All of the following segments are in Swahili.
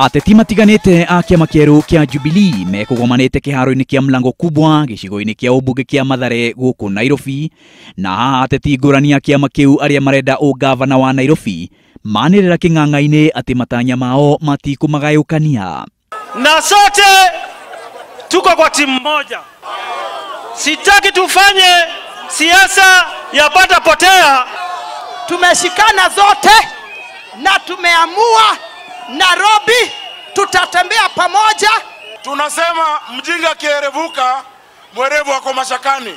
Ateti matiganite a kiama kieru kia Jubilee mekugomanite kiharo-ini kia Mlango Kubwa gicigo-ini kia ubunge kia Mathare guku Nairobi, na ateti ngurani a kiama kiu aria marenda ugavana wa Nairobi manirira king'ang'a-ini ati matanya mao matikumagayukania. Na sote tuko kwa timu moja. Sitaki tufanye siasa ya pata potea. Tumeshikana zote na tumeamua Nairobi tutatembea pamoja. Tunasema mjinga kierevuka, mwerevu wako mashakani.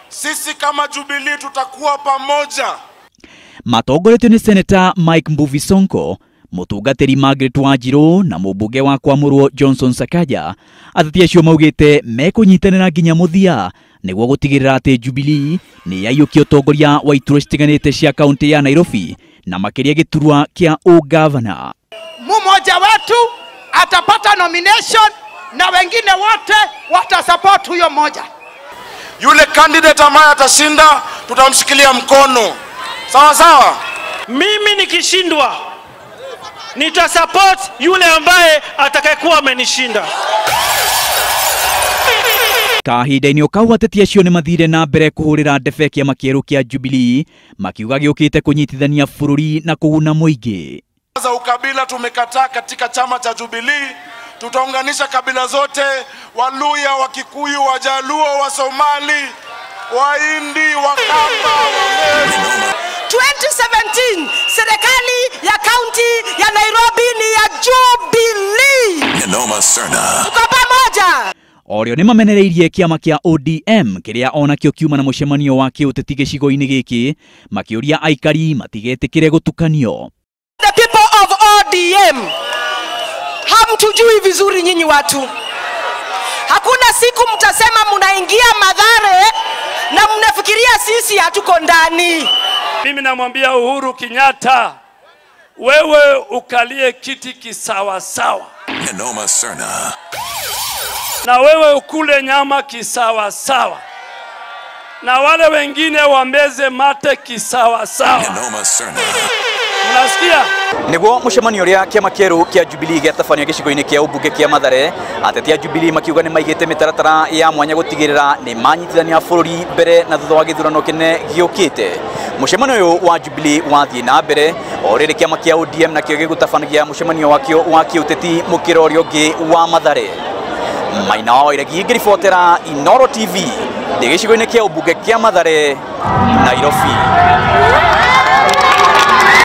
Sisi kama Jubilee tutakuwa pamoja. Matongoretio ni Senator Mike Mbuvi Sonko, mutungatiri Margaret Wanjiru na mubunge wa Kwamurwo Johnson Sakaja. Ateti acio maugite mekunyitanira nginya muthia niguo gutigirira ati Jubilee ni yaiyukia utongoria wa iturwa citiganite cia kaunti ya Nairobi na makiria giturwa kia ugavana. Mmoja wetu atapata nomination na wengine wote watasupport huyo moja. Yule candidate ambaye atashinda tutamshikilia mkono. Sawa sawa? Mimi nikishindwa nitasupport yule ambaye atakayekuwa amenishinda. Kahinda-ini o kau ateti acio ni mathire na mbere kuhurira ndebe kiama kieru kia Jubilee makiuga giukite kunyitithania bururi na kuguna muingi. Za ukabila tumekataa katika chama cha Jubilee. Tutaunganisha kabila zote, Waluya, Wakikuyu, Wajaluo, Wasomali, Wahindi, Wakamba, Wameru. 2017 serikali ya kaunti ya Nairobi ni ya Jubilee. Nenoma Serna. Tuko pamoja. Orio ni mamenereirie kiama kia ODM kiria onakio kiuma na mucemanio wa kiuteti gicigo-ini giki makiuria aikari matigetikire gutukanio. The people of ODM, hamtujui vizuri nyinyi watu. Hakuna siku mtasema mnaingia Mathare na mnafikiria sisi hatuko ndani. Mimi namwambia Uhuru Kenyatta, wewe ukalie kiti kisawa sawa. Nenoma Serna. Na wewe ukule nyama kisawa sawa. Na wale wengine wambeze mate kisawa sawa. Nenoma Serna. Mnasikia? Niguo mucemanio ria kiama kieru kia Jubilee giatabanio gicigo-ini kia ubunge kia Mathare, ateti a Jubilee makiuga ni maigite mitaratara ya mwanya gutigirira ni manyitithania bururi mbere na thutha wa githurano kine giukite. Mucemanio uyu wa Jubilee wathie na mbere o riri kiama kia ODM nakio gigutabanagia mucemanio wakio wa kiuteti mukirorio ungi wa Mathare. Maina wa Iregi ngiribotera Inoro TV ndi gicigo-ini kia ubunge kia Mathare, Nairobi.